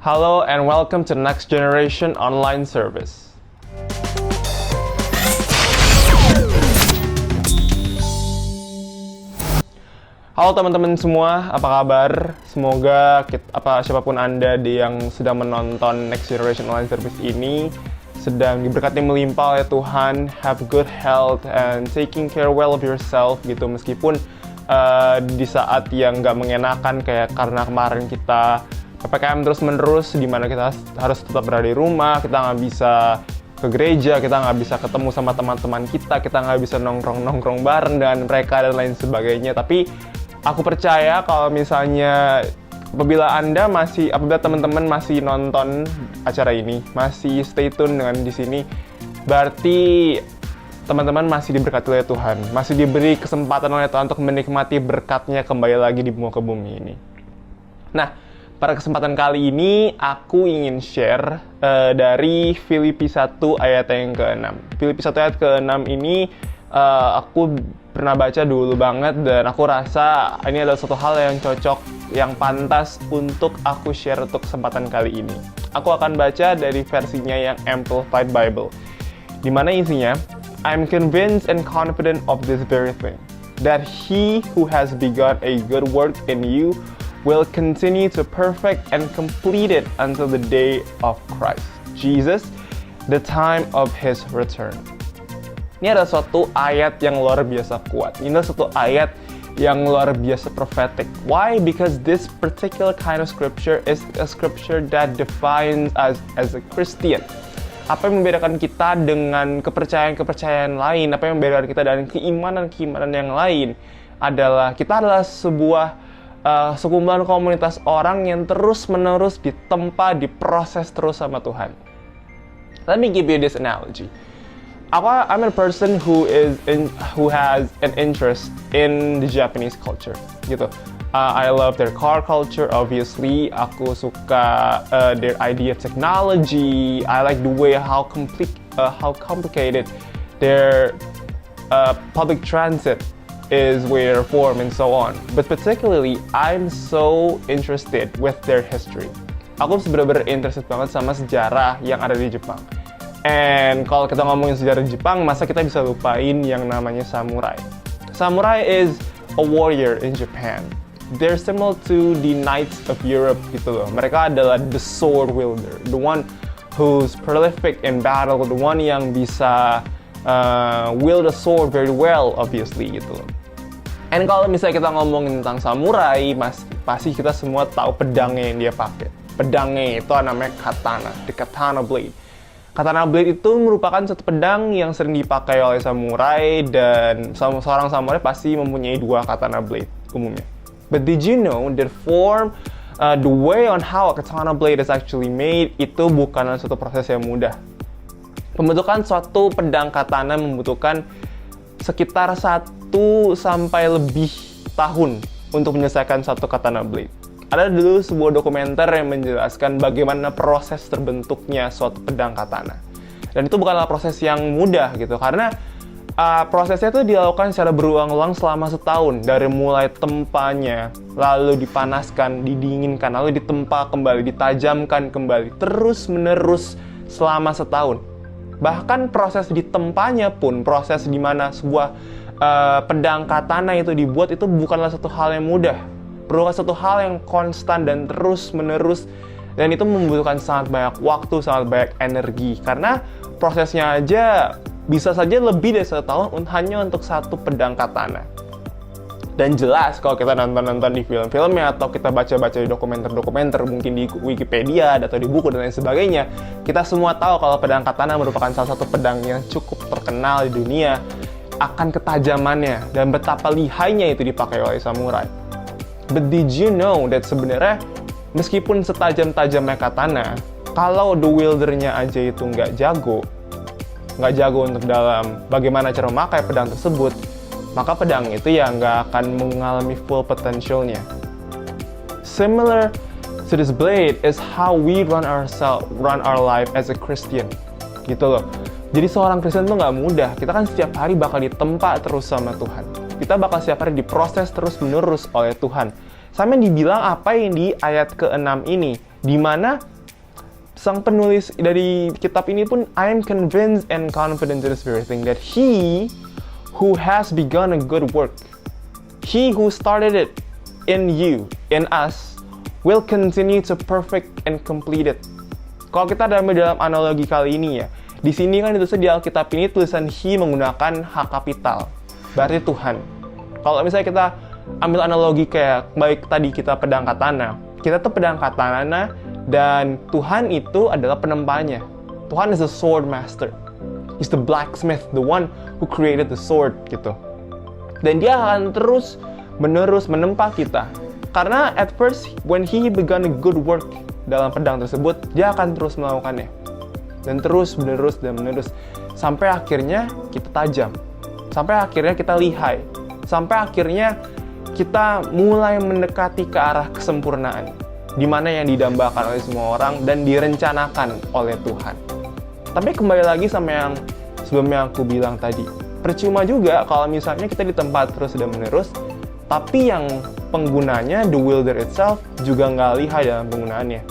Hello and welcome to Next Generation Online Service. Halo teman-teman semua, apa kabar? Semoga siapapun Anda yang sedang menonton Next Generation Online Service ini sedang diberkati melimpah oleh Tuhan, have good health and taking care well of yourself gitu, meskipun di saat yang nggak mengenakan kayak karena kemarin kita PPKM terus-menerus di mana kita harus tetap berada di rumah, kita nggak bisa ke gereja, kita nggak bisa ketemu sama teman-teman kita nggak bisa nongkrong-nongkrong bareng dengan mereka dan lain sebagainya. Tapi aku percaya kalau misalnya apabila teman-teman masih nonton acara ini, masih stay tune dengan di sini, berarti teman-teman masih diberkati oleh Tuhan, masih diberi kesempatan oleh Tuhan untuk menikmati berkatnya kembali lagi di muka bumi ini. Nah, pada kesempatan kali ini aku ingin share dari Filipi 1 ayat yang ke-6. Filipi 1 ayat ke-6 ini aku pernah baca dulu banget dan aku rasa ini adalah satu hal yang cocok, yang pantas untuk aku share untuk kesempatan kali ini. Aku akan baca dari versinya yang Amplified Bible, di mana isinya, I'm convinced and confident of this very thing, that he who has begun a good work in you will continue to perfect and complete it until the day of Christ Jesus, the time of his return. Ini adalah suatu ayat yang luar biasa kuat. Ini adalah suatu ayat yang luar biasa prophetic. Why? Because this particular kind of scripture is a scripture that defines us as a Christian. Apa yang membedakan kita dengan kepercayaan-kepercayaan lain, apa yang membedakan kita dengan keimanan-keimanan yang lain adalah kita adalah sebuah sekumpulan komunitas orang yang terus-menerus ditempa, diproses terus sama Tuhan. Let me give you this analogy. I'm a person who has an interest in the Japanese culture, gitu. I love their car culture, obviously. Aku suka their idea of technology. I like the way how complicated their public transit is where form and so on. But particularly, I'm so interested with their history. Aku benar-benar interested banget sama sejarah yang ada di Jepang. And kalau kita ngomongin sejarah Jepang, masa kita bisa lupain yang namanya samurai. Samurai is a warrior in Japan. They're similar to the knights of Europe gitu loh. Mereka adalah the sword wielder, the one who's prolific in battle, the one yang bisa wield a sword very well, obviously gitu loh. And kalau misalnya kita ngomongin tentang samurai, pasti kita semua tahu pedangnya yang dia pakai. Pedangnya itu namanya katana, the katana blade. Katana blade itu merupakan satu pedang yang sering dipakai oleh samurai, dan seorang samurai pasti mempunyai dua katana blade umumnya. But did you know that the way on how a katana blade is actually made itu bukanlah suatu proses yang mudah. Pembentukan suatu pedang katana membutuhkan sekitar 1 sampai lebih tahun untuk menyelesaikan satu katana blade. Ada dulu sebuah dokumenter yang menjelaskan bagaimana proses terbentuknya suatu pedang katana. Dan itu bukanlah proses yang mudah gitu, karena prosesnya itu dilakukan secara berulang-ulang selama setahun. Dari mulai tempanya, lalu dipanaskan, didinginkan, lalu ditempa kembali, ditajamkan kembali, terus-menerus selama setahun. Bahkan proses ditempanya pun, proses di mana sebuah pedang katana itu dibuat, itu bukanlah satu hal yang mudah. Perlu satu hal yang konstan dan terus-menerus, dan itu membutuhkan sangat banyak waktu, sangat banyak energi. Karena prosesnya aja bisa saja lebih dari 1 tahun hanya untuk satu pedang katana. Dan jelas kalau kita nonton di film-filmnya atau kita baca-baca di dokumenter-dokumenter, mungkin di Wikipedia atau di buku dan lain sebagainya, kita semua tahu kalau pedang katana merupakan salah satu pedang yang cukup terkenal di dunia akan ketajamannya dan betapa lihainya itu dipakai oleh samurai. But did you know that sebenarnya meskipun setajam-tajamnya katana, kalau the wielder-nya aja itu nggak jago untuk dalam bagaimana cara memakai pedang tersebut, maka pedang itu ya nggak akan mengalami full potentialnya. Similar to this blade is how we run our life as a Christian, gitu loh. Jadi seorang Kristen tuh nggak mudah. Kita kan setiap hari bakal ditempa terus sama Tuhan. Kita bakal setiap hari diproses terus-menerus oleh Tuhan. Sama yang dibilang apa yang di ayat ke-6 ini, di mana sang penulis dari kitab ini pun, I am convinced and confident to this very thing, that he who has begun a good work, he who started it in you, in us, will continue to perfect and complete it. Kalau kita dalam analogi kali ini ya, di sini kan itu di Alkitab ini tulisan he menggunakan H kapital, berarti Tuhan. Kalau misalnya kita ambil analogi kayak baik tadi kita pedang katana, kita tuh pedang katana dan Tuhan itu adalah penempanya. Tuhan is the sword master. He's the blacksmith, the one who created the sword gitu. Dan dia akan terus menerus menempa kita. Karena at first when he began a good work dalam pedang tersebut, dia akan terus melakukannya. Dan terus menerus dan menerus sampai akhirnya kita tajam. Sampai akhirnya kita lihai. Sampai akhirnya kita mulai mendekati ke arah kesempurnaan, di mana yang didambakan oleh semua orang dan direncanakan oleh Tuhan. Tapi kembali lagi sama yang sebelumnya aku bilang tadi, percuma juga kalau misalnya kita di tempat terus dan menerus, tapi yang penggunanya, the wielder itself, juga nggak lihai dalam penggunaannya.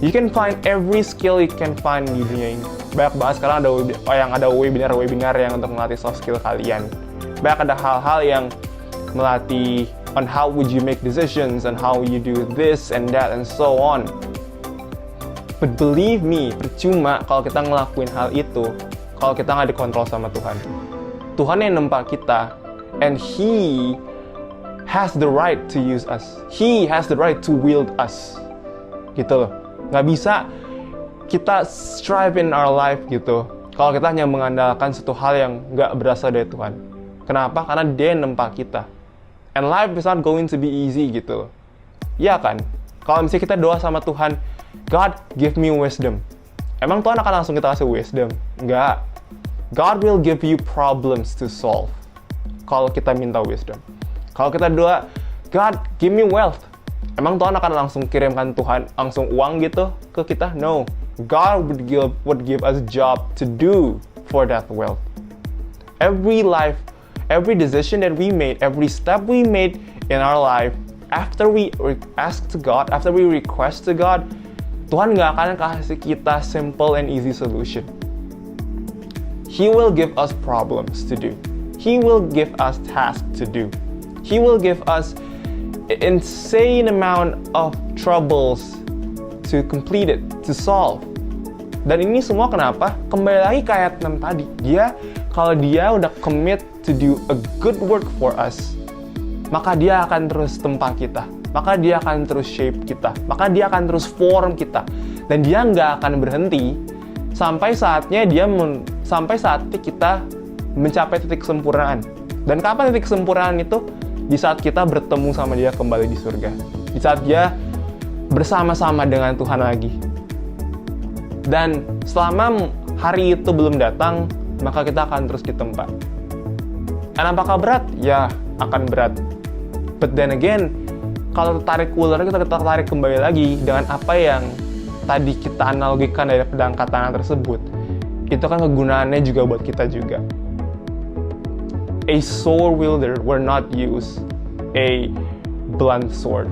You can find every skill you can find di dunia ini. Banyak banget sekarang ada webinar yang untuk melatih soft skill kalian. Banyak ada hal-hal yang melatih on how would you make decisions and how you do this and that and so on. But believe me, percuma kalau kita ngelakuin hal itu kalau kita nggak dikontrol sama Tuhan. Tuhan yang nempa kita, and He has the right to use us. He has the right to wield us. Gitu loh. Nggak bisa kita strive in our life gitu kalau kita hanya mengandalkan satu hal yang nggak berasal dari Tuhan. Kenapa? Karena dia yang nempa kita. And life is not going to be easy gitu loh. Iya kan? Kalau misalnya kita doa sama Tuhan, God give me wisdom. Emang Tuhan akan langsung kita kasih wisdom? Enggak. God will give you problems to solve kalau kita minta wisdom. Kalau kita doa, God give me wealth. Emang Tuhan akan langsung kirimkan Tuhan langsung uang gitu ke kita? No. God would give us a job to do for that wealth. Every decision that we made, every step we made in our life, after we ask to God, after we request to God, Tuhan nggak akan kasih kita simple and easy solution. He will give us problems to do. He will give us tasks to do. He will give us insane amount of troubles to complete it, to solve. Dan ini semua kenapa? Kembali lagi ke ayat 6 tadi. Kalau dia udah commit to do a good work for us, maka dia akan terus tempa kita. Maka dia akan terus shape kita. Maka dia akan terus form kita. Dan dia nggak akan berhenti sampai saatnya sampai saat kita mencapai titik kesempurnaan. Dan kapan titik kesempurnaan itu? Di saat kita bertemu sama dia kembali di surga. Di saat dia bersama-sama dengan Tuhan lagi. Dan selama hari itu belum datang, maka kita akan terus ditempa. Dan apakah berat? Ya, akan berat. But then again, kalau tertarik ular, kita tertarik kembali lagi dengan apa yang tadi kita analogikan dari pedang katana tersebut. Itu kan kegunaannya juga buat kita juga. A sword wielder will not use a blunt sword.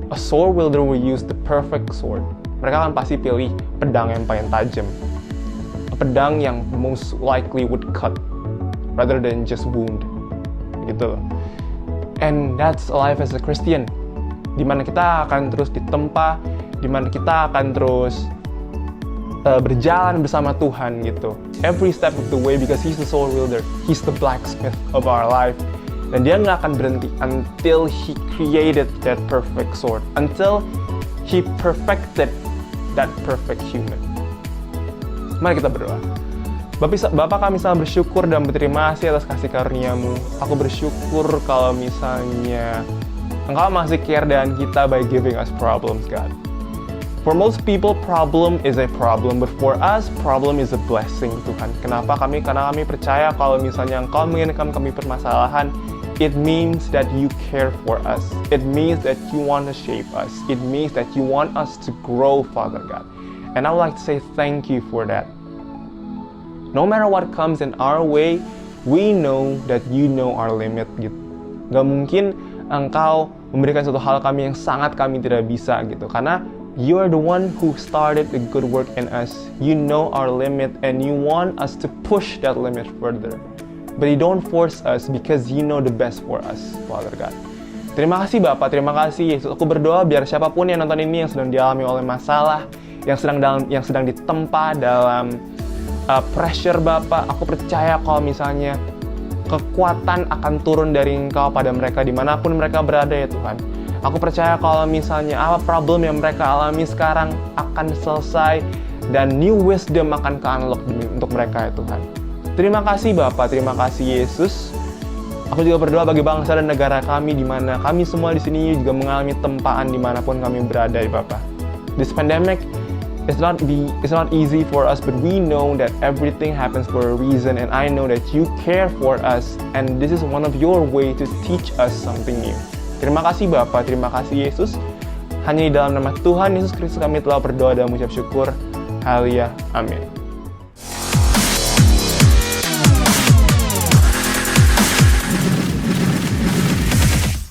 A sword wielder will use the perfect sword. Mereka kan pasti pilih pedang yang paling tajam. Pedang yang most likely would cut rather than just wound. Gitu loh. And that's life as a Christian. Dimana kita akan terus ditempa, dimana kita akan terus berjalan bersama Tuhan gitu. Every step of the way, because He's the sword wielder. He's the blacksmith of our life. Dan dia nggak akan berhenti until He created that perfect sword. Until He perfected that perfect human. Mari kita berdoa. Bapak, kami sangat bersyukur dan berterima kasih atas kasih karunia-Mu. Aku bersyukur kalau misalnya Engkau masih care dengan kita by giving us problems, God. For most people, problem is a problem, but for us, problem is a blessing, Tuhan. Kenapa? Karena kami percaya kalau misalnya Engkau mengirimkan kami permasalahan, it means that you care for us. It means that you want to shape us. It means that you want us to grow, Father God. And I would like to say thank you for that. No matter what comes in our way, we know that you know our limit gitu. Gak mungkin Engkau memberikan suatu hal kami yang sangat kami tidak bisa gitu. Karena You are the one who started the good work in us. You know our limit and you want us to push that limit further. But you don't force us because you know the best for us, Father God. Terima kasih Bapak, terima kasih Yesus. Aku berdoa biar siapapun yang nonton ini yang sedang dialami oleh masalah, yang sedang ditempa dalam pressure Bapak, aku percaya kalau misalnya kekuatan akan turun dari Engkau pada mereka dimanapun mereka berada ya Tuhan. Aku percaya kalau misalnya apa problem yang mereka alami sekarang akan selesai dan new wisdom akan ke-unlock untuk mereka ya Tuhan. Terima kasih Bapak, terima kasih Yesus. Aku juga berdoa bagi bangsa dan negara kami di mana kami semua di sini juga mengalami tempaan dimanapun kami berada ya Bapak. This pandemic it's not easy for us, but we know that everything happens for a reason, and I know that you care for us, and this is one of your way to teach us something new. Terima kasih Bapa, terima kasih Yesus. Hanya di dalam nama Tuhan Yesus Kristus kami telah berdoa dan mengucap syukur. Haleluya, amin.